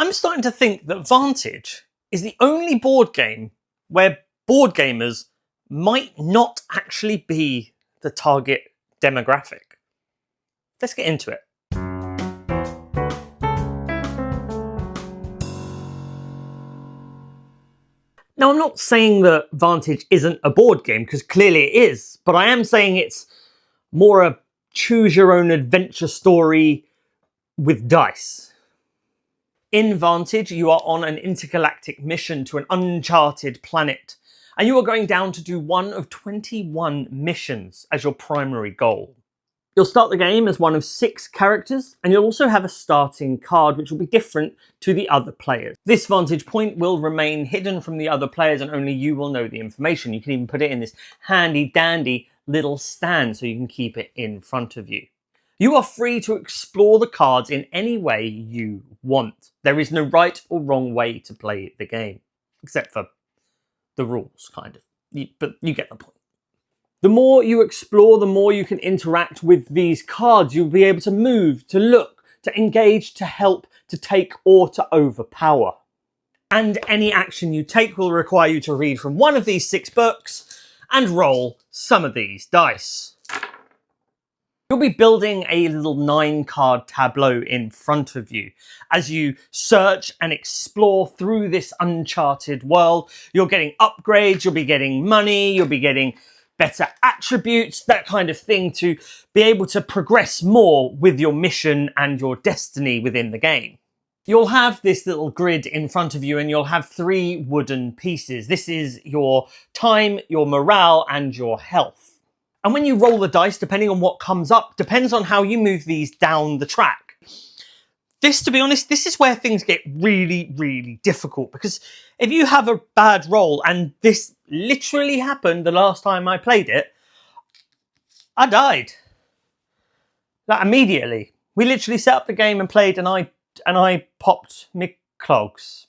I'm starting to think that Vantage is the only board game where board gamers might not actually be the target demographic. Let's get into it. Now, I'm not saying that Vantage isn't a board game, because clearly it is, but I am saying it's more a choose-your-own-adventure story with dice. In Vantage, you are on an intergalactic mission to an uncharted planet, and you are going down to do one of 21 missions as your primary goal. You'll start the game as one of 6 characters, and you'll also have a starting card which will be different to the other players. This vantage point will remain hidden from the other players and only you will know the information. You can even put it in this handy dandy little stand so you can keep it in front of you. You are free to explore the cards in any way you want. There is no right or wrong way to play the game, except for the rules, kind of. But you get the point. The more you explore, the more you can interact with these cards. You'll be able to move, to look, to engage, to help, to take, or to overpower. And any action you take will require you to read from one of these 6 books and roll some of these dice. You'll be building a little 9-card tableau in front of you. As you search and explore through this uncharted world, you're getting upgrades, you'll be getting money, you'll be getting better attributes, that kind of thing, to be able to progress more with your mission and your destiny within the game. You'll have this little grid in front of you and you'll have 3 wooden pieces. This is your time, your morale, and your health. And when you roll the dice, depending on what comes up, depends on how you move these down the track. This, to be honest, this is where things get really, really difficult, because if you have a bad roll, and this literally happened the last time I played it, I died. Like, immediately. We literally set up the game and played, and I popped my clogs.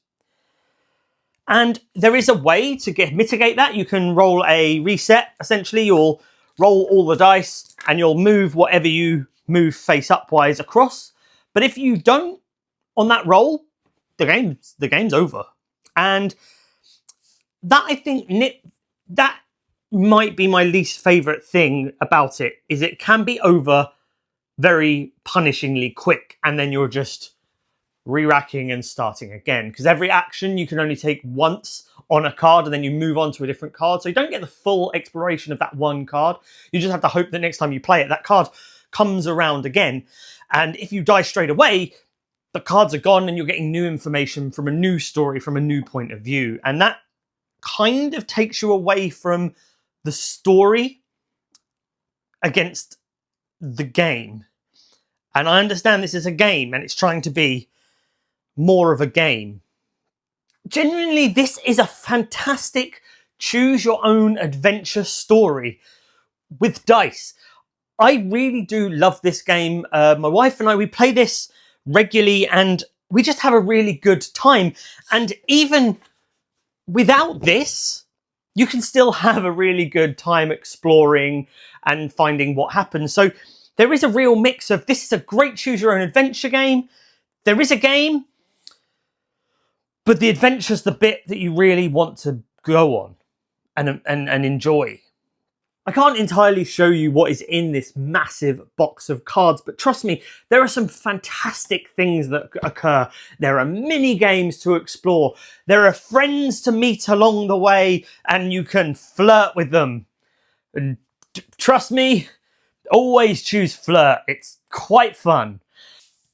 And there is a way to mitigate that. You can roll a reset. Essentially, you'll roll all the dice, and you'll move whatever you move face upwise across. But if you don't on that roll, the game's over. And that, I think, that might be my least favourite thing about it, is it can be over very punishingly quick, and then you're just re-racking and starting again. Because every action you can only take once on a card, and then you move on to a different card. So you don't get the full exploration of that one card. You just have to hope that next time you play it, that card comes around again. And if you die straight away, the cards are gone and you're getting new information from a new story, from a new point of view. And that kind of takes you away from the story against the game. And I understand this is a game and it's trying to be more of a game. Genuinely, this is a fantastic choose your own adventure story with dice. I really do love this game. My wife and I, we play this regularly and we just have a really good time. And even without this, you can still have a really good time exploring and finding what happens. So there is a real mix of, this is a great choose your own adventure game. There is a game, but the adventure's the bit that you really want to go on and enjoy. I can't entirely show you what is in this massive box of cards, but trust me, there are some fantastic things that occur. There are mini games to explore. There are friends to meet along the way, and you can flirt with them. And trust me, always choose flirt. It's quite fun.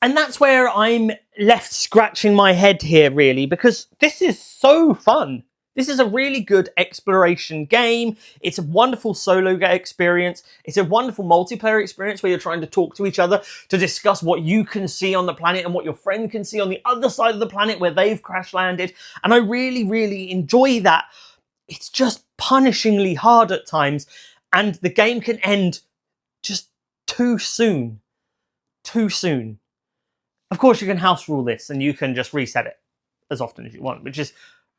And that's where I'm left scratching my head here, really, because this is so fun. This is a really good exploration game. It's a wonderful solo experience. It's a wonderful multiplayer experience where you're trying to talk to each other to discuss what you can see on the planet and what your friend can see on the other side of the planet where they've crash landed. And I really, really enjoy that. It's just punishingly hard at times, and the game can end just too soon. Too soon. Of course, you can house rule this and you can just reset it as often as you want, which is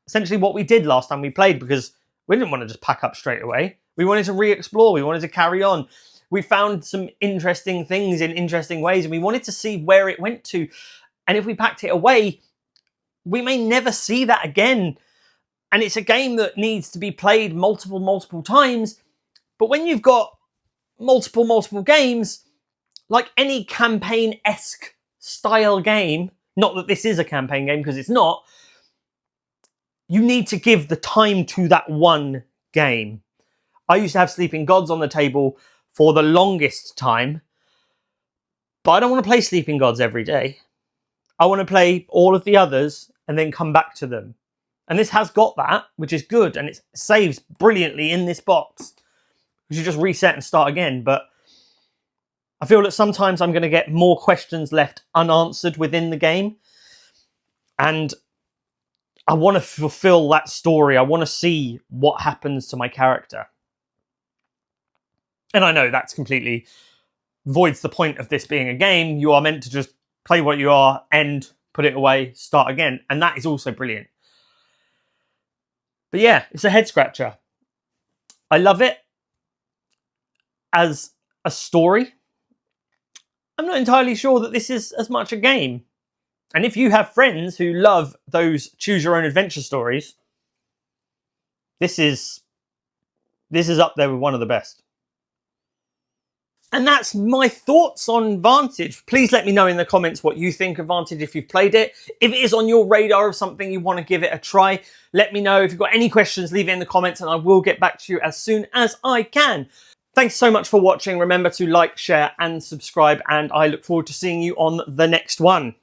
essentially what we did last time we played, because we didn't want to just pack up straight away. We wanted to re-explore. We wanted to carry on. We found some interesting things in interesting ways, and we wanted to see where it went to. And if we packed it away, we may never see that again. And it's a game that needs to be played multiple times. But when you've got multiple games, like any campaign-esque style game, not that this is a campaign game because it's not, you need to give the time to that one game. I used to have Sleeping Gods on the table for the longest time, but I don't want to play Sleeping Gods every day. I want to play all of the others and then come back to them. And this has got that, which is good, and it saves brilliantly in this box. You should just reset and start again, but I feel that sometimes I'm going to get more questions left unanswered within the game, and I want to fulfill that story. I want to see what happens to my character. And I know that's completely voids the point of this being a game. You are meant to just play what you are, end, put it away, start again. And that is also brilliant. But yeah, it's a head scratcher. I love it as a story. I'm not entirely sure that this is as much a game. And if you have friends who love those choose your own adventure stories, this is up there with one of the best. And that's my thoughts on Vantage. Please let me know in the comments what you think of Vantage if you've played it. If it is on your radar of something you want to give it a try, let me know. If you've got any questions, leave it in the comments and I will get back to you as soon as I can. Thanks so much for watching. Remember to like, share and subscribe, and I look forward to seeing you on the next one.